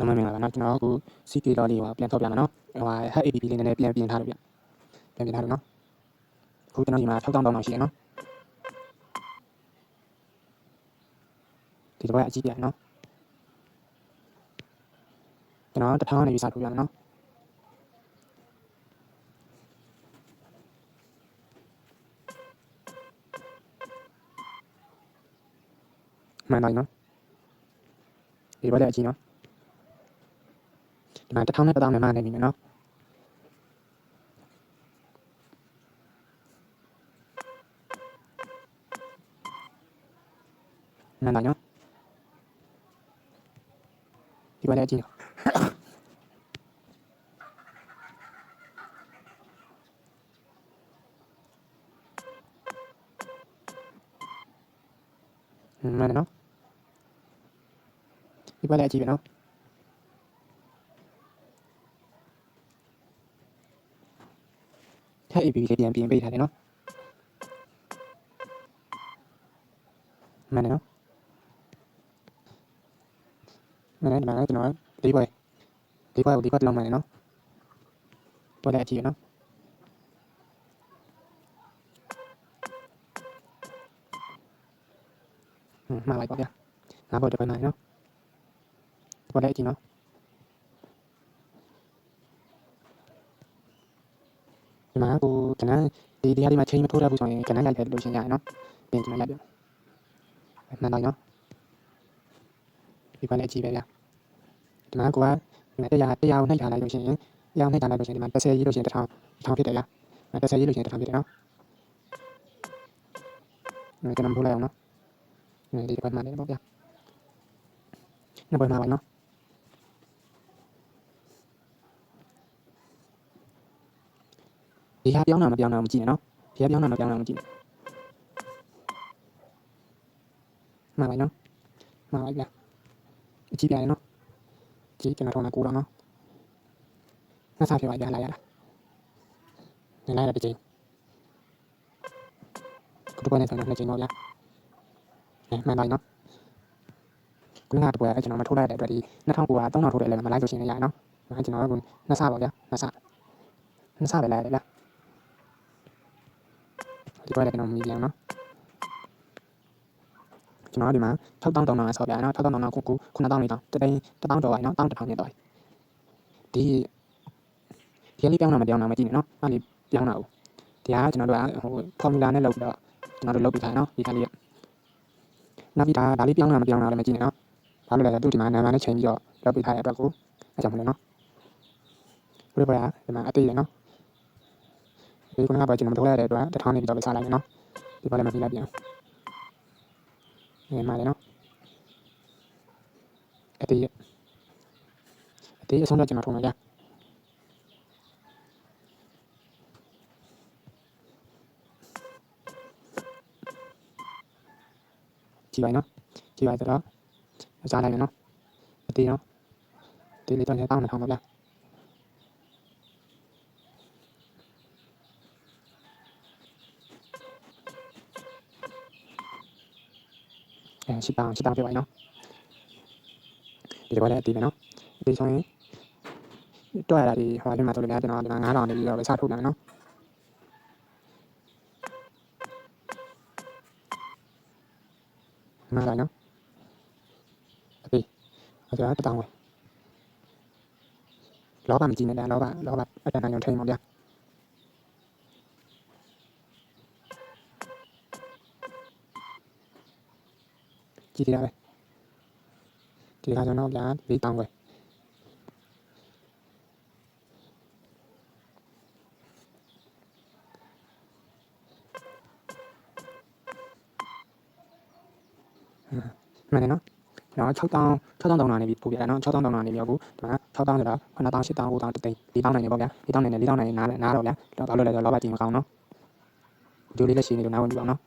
နမမင်္ဂလာပါနော်ကျွန်တော်အခု CK လော်လေးကိုပြန်ထောက်ပြမှာနော်ဟို HAPP လေးနည်းနည်းပြန်ပြင်ထားလို့ပြန်ပြင်ထားလို့နော်အခုကျွန်တော်ဒီမှာ6000တောင်းရှိရနော်ဒီတော့အကြည့်ပြနော်ကျွန်တော်1000နဲ့ယူစားထုတ်ပြမယ်နော်မှန်ပါနော်ဒီဘက်လည်းအကြည့်နော်ဒီမှာ1000နဲ့1000နဲ့မှန်နေပြီနော်မှန်ပါနော်ဒီဘက်လည်းအကြည့်နော်မှန်တယ်နော်ဒီဘက်လည်းအကြည့်ပဲနော်ထပ် AB လေးပြန်ပြင်ပေးထားတယ်နော်မှန်တယ်နော်မှန်တယ်ဒီမှာကျွန်တော်၄ဘက်ကိုဒီဘက်လောက်မှန်တယ်နော်ပေါ်လည်းအကြည့်ပဲနော်မှားလိုက်ပါဗျာငါဘောတစ်ပိုင်းမှန်နော်ပေါ်လည်းအကြည့်နော်ဒီမှာကိုကျွန်တော်ဒီဟာဒီမှာချိန်မထိုးရဘူးဆိုရင်ကျွန်တော်ရိုက်တယ်လို့ရှင်းရတယ်နော်ပြင်ကျွန်တော်ရိုက်ပြမှန်ပါနော်ဒီဘက်လည်းအကြည့်ပဲဗျာဒီမှာကိုကတရားကိုနှိပ်ထားလိုက်လို့ရှိရင်တရားနှိပ်ထားလိုက်လို့ရှိရင်ဒီမှာ30ရေးလို့ရှိရင်1000ဖြစ်တယ်ဗျာ30ရေးလို့ရှိရင်1000ဖြစ်တယ်နော်ကျွန်တော်ထိုးလိုက်အောင်နော်ဒီဘက်မှန်တယ်ပေါ့ဗျာနောက်ဘက်မှန်ပါနော်ဒီဟာပြောင်းတာမပြောင်းတာမကြည့်နဲ့နော်ဒီဟာပြောင်းတာမပြောင်းတာမကြည့်နဲ့မှန်ပါနော်မှန်ပါဗျာအကြည့်ပြရတယ်နော်ကြည့်ကျွန်တော်ထောင်းတာ9တော့နော်နှစ်ဆဖြစ်ပါဗျာလာရတာနေလိုက်တဲ့ချိန်ကိုတော့နေဆောင်တဲ့ချိန်တော့ဗျာမှန်ပါနော်ခုနကတပွဲကျွန်တော်မထိုးလိုက်တဲ့အတွက်ဒီ2009က3000ထိုးတယ်လည်းမလိုက်လို့ရှိရင်လည်းရနော်ကျွန်တော်ကနှစ်ဆပါဗျာနှစ်ဆပဲလိုက်ရတယ်ဗျာဒီပွဲလည်းကျွန်တော်မြည်ပြန်နော်ကျွန်တော်ဒီမှာ6000တောင်းတာဆောက်ပြရနော်6000တောင်းတာကို9000လေးတောင်းတသိန်း1000ကျော်ပါနော်1000နဲ့တော့ဒီလေးပြောင်းတာမပြောင်းတာမကြည့်နဲ့နော်အဲ့ဒီပြောင်းတာကိုဒီဟာကျွန်တော်တို့ကဟို formula နဲ့လုပ်ပြီးတော့ကျွန်တော်တို့လုပ်ပြီးထားနော်ဒီခါလေးနောက်ပြီးဒါလေးပြောင်းတာမပြောင်းတာလည်းမကြည့်နဲ့နော်ဘာလို့လဲဆိုတော့သူဒီမှာနာမည်နဲ့ချိန်ပြီးတော့လုပ်ပြီးထားတဲ့အတွက်ကိုအဲ့ကြောင့်မလို့နော်ဘယ်လိုပဲဒီမှာအသေးတယ်နော်ဒီခုနကပဲကျွန်တော်မထိုးရတဲ့အတွက်1000နေပြီးတော့ပဲစားလိုက်မယ်နော်ဒီဘက်လည်းမပြီးလိုက်ပြန်မှန်တယ်နော်အသေးအဆုံးတော့ကျွန်တော်ထုံးမယ်ကြာကြည့်ပါနော်ကြည့်ပါတော့စားလိုက်မယ်နော်အသေးနော်ဒီလေးတော့လည်းတောင်းနေအောင်ပါဗျာ10တောင်းပြပါနော်ဒီတော့လည်းအသေးပဲနော်အသေးဆိုရင်တွက်ရတာဒီဟိုဒီမှာဆိုလို့လည်းကျွန်တော်ဒီမှာ9000နေပြီးတော့ပဲစထုတ်လာမယ်နော်မှန်ပါနော်အသေးကျွန်တော်1000ဝယ်လောဘမကြည့်နဲ့လောဘအတန်တန်ရုံထိန်ပါဗျာကြည့်ရပဲဒီကကျွန်တော်ဗျာ4000ဝယ်မှန်တယ်နော်ကျွန်တော်6000တောင်းတာနေပြီပို့ပြရနော်6000တောင်းတာနေပြီအခုဒီမှာ6000ဆိုတာ9000 8000 9000တသိန်း4000နိုင်နေပေါ့ဗျာ4000နိုင်နေ4000နိုင်နားတော့ဗျာတော့ဘာလို့လဲဆိုတော့လောဘကြည့်မကောင်းနော်ဒီလိုလေးလက်ရှိနေလို့နားဝင်ပြအောင်နော်